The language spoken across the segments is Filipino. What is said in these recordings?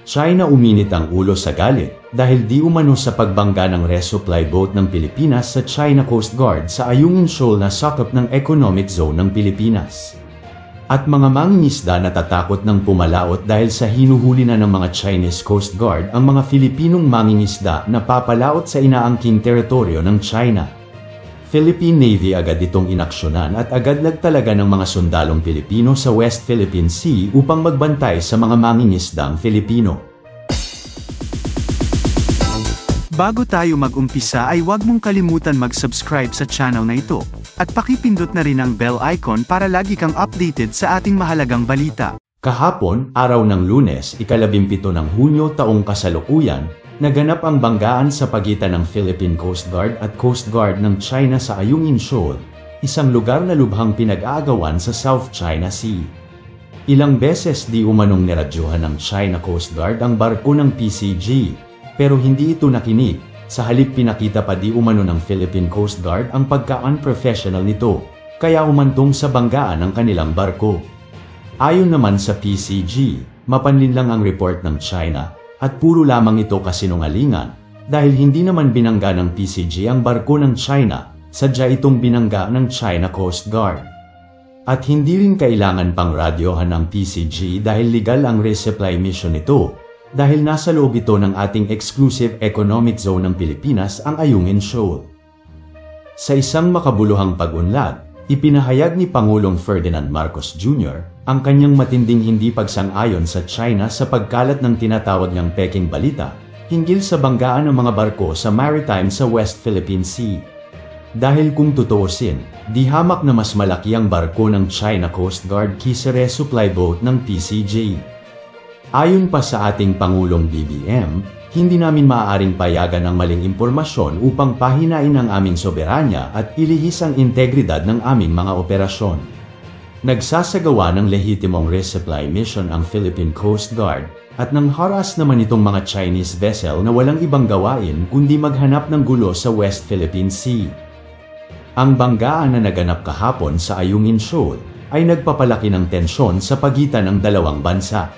China uminit ang ulo sa galit dahil di umano sa pagbangga ng resupply boat ng Pilipinas sa China Coast Guard sa Ayungin Shoal na sakop ng economic zone ng Pilipinas. At mga mangingisda natatakot ng pumalaot dahil sa hinuhuli na ng mga Chinese Coast Guard ang mga Filipinong mangingisda na papalaot sa inaangking teritoryo ng China. Philippine Navy agad itong inaksyonan at agad nagtalaga ng mga sundalong Pilipino sa West Philippine Sea upang magbantay sa mga mangingisdang Filipino. Bago tayo mag-umpisa ay huwag mong kalimutan mag-subscribe sa channel na ito, at pakipindot na rin ang bell icon para lagi kang updated sa ating mahalagang balita. Kahapon, araw ng Lunes, ika-17 ng Hunyo taong kasalukuyan, naganap ang banggaan sa pagitan ng Philippine Coast Guard at Coast Guard ng China sa Ayungin Shoal, isang lugar na lubhang pinag-aagawan sa South China Sea. Ilang beses di umanong niradyohan ng China Coast Guard ang barko ng PCG, pero hindi ito nakinig. Sa halip pinakita pa di umano ng Philippine Coast Guard ang pagka-unprofessional nito, kaya umantong sa banggaan ang kanilang barko. Ayon naman sa PCG, mapanlin lang ang report ng China, at puro lamang ito kasinungalingan, dahil hindi naman binangga ng PCG ang barko ng China, sadya itong binangga ng China Coast Guard. At hindi rin kailangan pang radyohan ng PCG dahil legal ang resupply mission nito, dahil nasa loob ito ng ating exclusive economic zone ng Pilipinas ang Ayungin Shoal. Sa isang makabuluhang pag-unlad, ipinahayag ni Pangulong Ferdinand Marcos Jr. ang kanyang matinding hindi pagsang-ayon sa China sa pagkalat ng tinatawag niyang Peking Balita hinggil sa banggaan ng mga barko sa maritime sa West Philippine Sea. Dahil kung tutuusin, di hamak na mas malaki ang barko ng China Coast Guard kaysa resupply boat ng PCG. Ayon pa sa ating Pangulong BBM, hindi namin maaaring payagan ang maling impormasyon upang pahinain ang aming soberanya at ilihis ang integridad ng aming mga operasyon. Nagsasagawa ng lehitimong resupply mission ang Philippine Coast Guard, at nang haras naman itong mga Chinese vessel na walang ibang gawain kundi maghanap ng gulo sa West Philippine Sea. Ang banggaan na naganap kahapon sa Ayungin Shoal ay nagpapalaki ng tensyon sa pagitan ng dalawang bansa.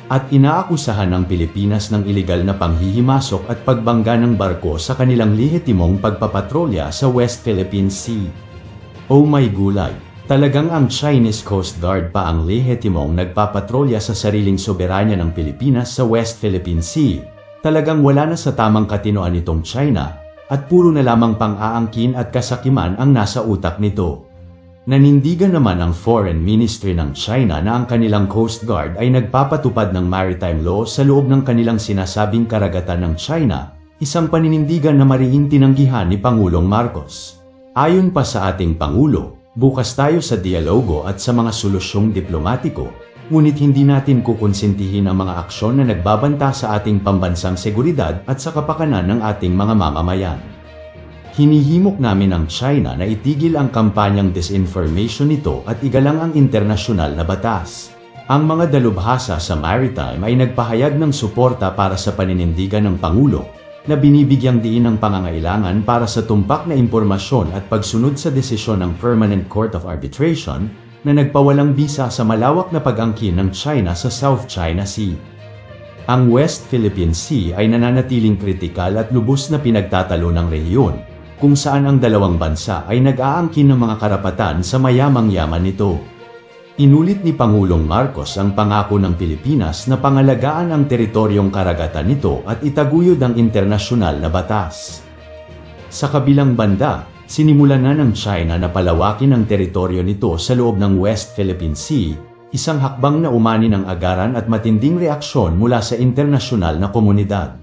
At inaakusahan ng Pilipinas ng ilegal na panghihimasok at pagbangga ng barko sa kanilang lehitimong pagpapatrolya sa West Philippine Sea. Oh my gulay, talagang ang Chinese Coast Guard pa ang lehitimong nagpapatrolya sa sariling soberanya ng Pilipinas sa West Philippine Sea. Talagang wala na sa tamang katinoan itong China, at puro na lamang pang-aangkin at kasakiman ang nasa utak nito. Nanindigan naman ang Foreign Ministry ng China na ang kanilang Coast Guard ay nagpapatupad ng maritime law sa loob ng kanilang sinasabing karagatan ng China, isang paninindigan na mariing tinanggihan ni Pangulong Marcos. Ayon pa sa ating Pangulo, bukas tayo sa dialogo at sa mga solusyong diplomatiko, ngunit hindi natin kukonsintihin ang mga aksyon na nagbabanta sa ating pambansang seguridad at sa kapakanan ng ating mga mamamayan. Hinihimok namin ang China na itigil ang kampanyang disinformation nito at igalang ang internasyonal na batas. Ang mga dalubhasa sa maritime ay nagpahayag ng suporta para sa paninindigan ng Pangulo, na binibigyang diin ang pangangailangan para sa tumpak na impormasyon at pagsunod sa desisyon ng Permanent Court of Arbitration na nagpawalang bisa sa malawak na pag-angkin ng China sa South China Sea. Ang West Philippine Sea ay nananatiling kritikal at lubos na pinagtatalo ng rehiyon, kung saan ang dalawang bansa ay nag-aangkin ng mga karapatan sa mayamang-yaman nito. Inulit ni Pangulong Marcos ang pangako ng Pilipinas na pangalagaan ang teritoryong karagatan nito at itaguyod ang internasyonal na batas. Sa kabilang banda, sinimulan na ng China na palawakin ang teritoryo nito sa loob ng West Philippine Sea, isang hakbang na umani ng agaran at matinding reaksyon mula sa internasyonal na komunidad.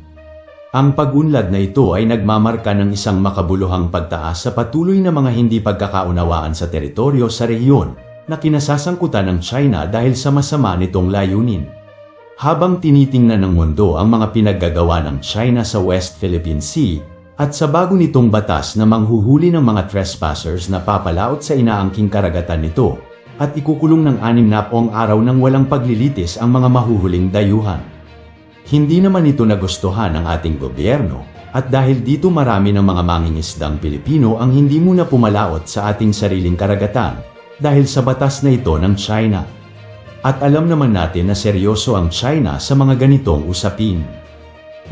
Ang pag-unlad na ito ay nagmamarka ng isang makabuluhang pagtaas sa patuloy na mga hindi pagkakaunawaan sa teritoryo sa rehiyon na kinasasangkutan ng China dahil sa masama nitong layunin. Habang tinitingnan ng mundo ang mga pinaggagawa ng China sa West Philippine Sea at sa bago nitong batas na manghuhuli ng mga trespassers na papalaot sa inaangking karagatan nito at ikukulong ng 6 na araw ng walang paglilitis ang mga mahuhuling dayuhan. Hindi naman ito nagustuhan ng ating gobyerno, at dahil dito marami ng mga mangingisdang Pilipino ang hindi muna pumalaot sa ating sariling karagatan, dahil sa batas na ito ng China. At alam naman natin na seryoso ang China sa mga ganitong usapin.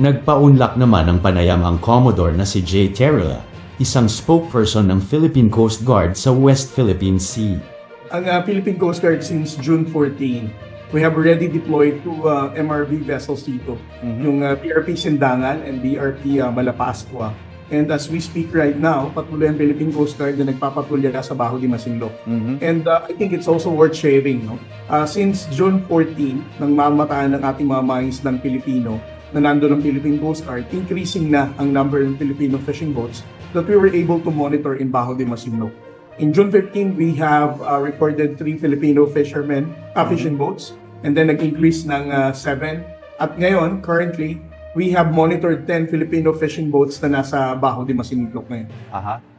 Nagpaunlak naman ng panayam ang Commodore na si Jay Terrella, isang spokesperson ng Philippine Coast Guard sa West Philippine Sea. Ang Philippine Coast Guard since June 14, we have already deployed 2 MRV vessels dito. Yung BRP Sindangan and BRP Malapascua. And as we speak right now, patuloy ang Philippine Coast Guard na nagpapatulya sa Baho de Masinloc. And I think it's also worth sharing. No? Since June 14, nang mamataan ng ating mga mangisdang Pilipino na nandun ang Philippine Coast Guard, increasing na ang number ng Filipino fishing boats that we were able to monitor in Baho de Masinloc. In June 15, we have recorded 3 Filipino fishermen, fishing boats, and then nag-increase ng 7. At ngayon, currently, we have monitored 10 Filipino fishing boats na nasa Baho de Masinloc ngayon.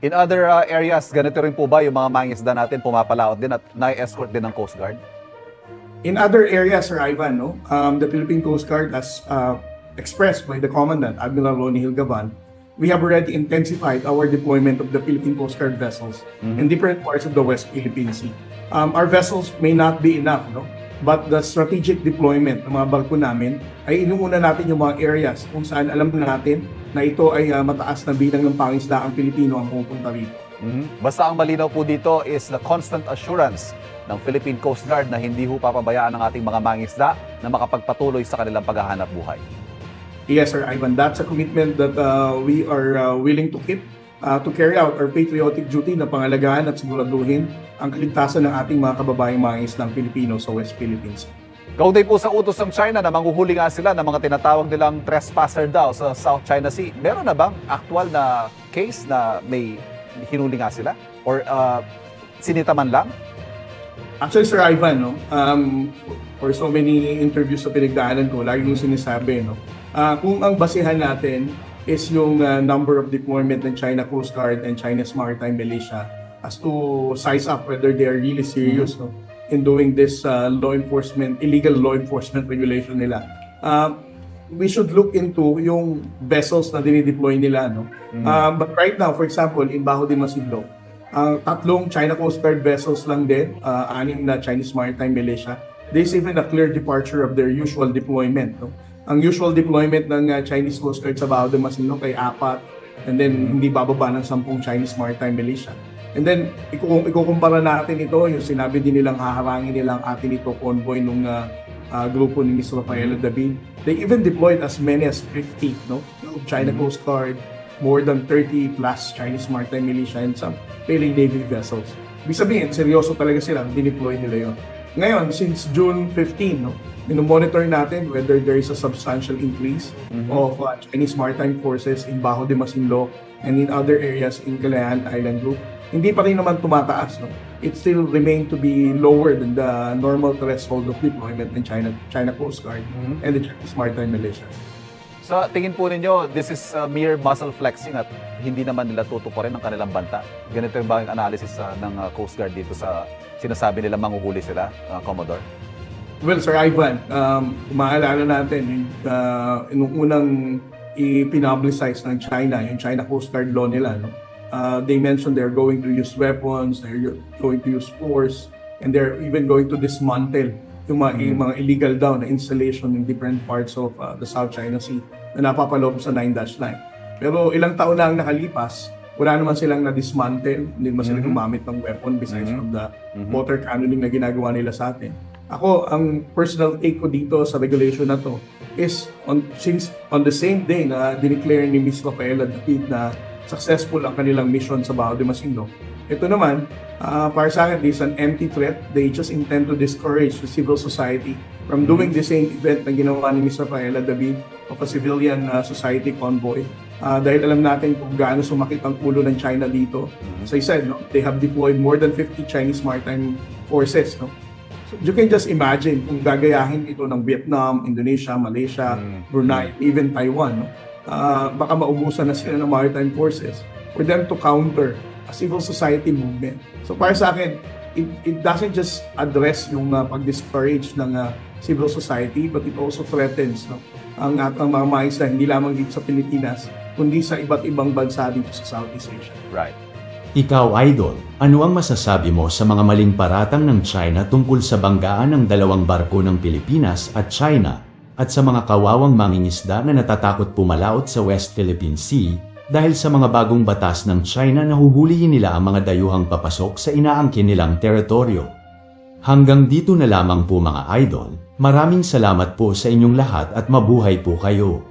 In other areas, ganito rin po ba yung mga mangingisda natin pumapalaot din at na-escort din ng Coast Guard? In other areas, Sir Ivan, no, the Philippine Coast Guard, as expressed by the Commandant, Admiral Ronnie Hilgavan, we have already intensified our deployment of the Philippine Coast Guard vessels in different parts of the West Philippine Sea. Our vessels may not be enough, no? But the strategic deployment ng mga barko namin ay inuuna natin yung mga areas kung saan alam natin na ito ay mataas na bilang ng pangisdaang Pilipino ang pupunta rito. Basta ang malinaw po dito is the constant assurance ng Philippine Coast Guard na hindi ho papabayaan ng ating mga mangisda na makapagpatuloy sa kanilang paghahanap buhay. Yes, Sir Ivan, that's a commitment that we are willing to keep to carry out our patriotic duty na pangalagaan at siguraduhin ang kaligtasan ng ating mga kababayang mangisdang Pilipino sa West Philippines. Kaugnay po sa utos ng China na manghuhuli nga sila ng mga tinatawag nilang trespasser daw sa South China Sea. Meron na bang actual na case na may hinuli nga sila? Or sinita man lang? Actually, Sir Ivan, no, for so many interviews sa pinagdaanan ko, lagi kong sinasabi, no, kung ang basihan natin is yung number of deployment ng China Coast Guard and China's Maritime Militia as to size up whether they are really serious, no, in doing this illegal law enforcement regulation nila. We should look into yung vessels na dinideploy nila. No? But right now, for example, in Baho de Masinloc, 3 China Coast Guard vessels lang din, 6 na Chinese Maritime Militia. There's even a clear departure of their usual deployment. No? Ang usual deployment ng Chinese Coast Guard sa Baho de Masinloc ay 4, and then hindi bababa ng 10 Chinese Maritime Militia. And then, ikukumpara natin ito, yung sinabi din nilang haharangin nilang atin ito convoy nung grupo ni Ms. Rafaela David. They even deployed as many as 50, no? China Coast Guard, more than 30 plus Chinese Maritime Militia and some Philippine Navy vessels. Ibig sabihin, seryoso talaga sila, dineploy nila yun. Ngayon, since June 15, no, monitor natin whether there is a substantial increase of Chinese Maritime Forces in Baho de Masinloc and in other areas in Kalayaan Island Group. Hindi pa rin naman tumataas. No? It still remain to be lower than the normal threshold of deployment in China Coast Guard and the Chinese Maritime Militia. Sa tingin po ninyo, this is mere muscle flexing at hindi naman nila tutuparin ang kanilang banta? Ganito yung ba yung analysis ng Coast Guard dito sa sinasabi nila manghuhuli sila, Commodore? Well, Sir Ivan, maalala natin, nung unang i-publicize ng China, yung China Coast Guard law nila, no? They mentioned they're going to use weapons, they're going to use force, and they're even going to dismantle yung mga illegal daw na installation in different parts of the South China Sea na napapaloob sa 9-line. Pero ilang taon na ang nakalipas, wala naman silang na-dismantle, hindi naman sila gumamit ng weapon besides from the water cannoning na ginagawa nila sa atin. Ako, ang personal take ko dito sa regulation na to is since on the same day na dineclare ni Ms. Rafaela David na successful ang kanilang mission sa Baho de Masinloc, ito naman, para sa akin, this is an empty threat. They just intend to discourage the civil society from doing the same event na ginawa ni Ms. Rafaela David of a civilian society convoy. Dahil alam natin kung gaano sumakit ang ulo ng China dito. As I said, no, they have deployed more than 50 Chinese Maritime Forces. No? So you can just imagine kung gagayahin ito ng Vietnam, Indonesia, Malaysia, Brunei, even Taiwan. No? Baka maubusan na sila ng maritime forces for them to counter a civil society movement. So para sa akin, it doesn't just address yung pag-discourage ng civil society, but it also threatens, no, ang atang mga mangisda, hindi lamang dito sa Pilipinas, kundi sa iba't ibang bansa dito sa Southeast Asia. Right. Ikaw, Idol, ano ang masasabi mo sa mga maling paratang ng China tungkol sa banggaan ng dalawang barko ng Pilipinas at China, at sa mga kawawang mangingisda na natatakot pumalaot sa West Philippine Sea, dahil sa mga bagong batas ng China na huhulihin nila ang mga dayuhang papasok sa inaangkin nilang teritoryo? Hanggang dito na lamang po mga idol, maraming salamat po sa inyong lahat at mabuhay po kayo.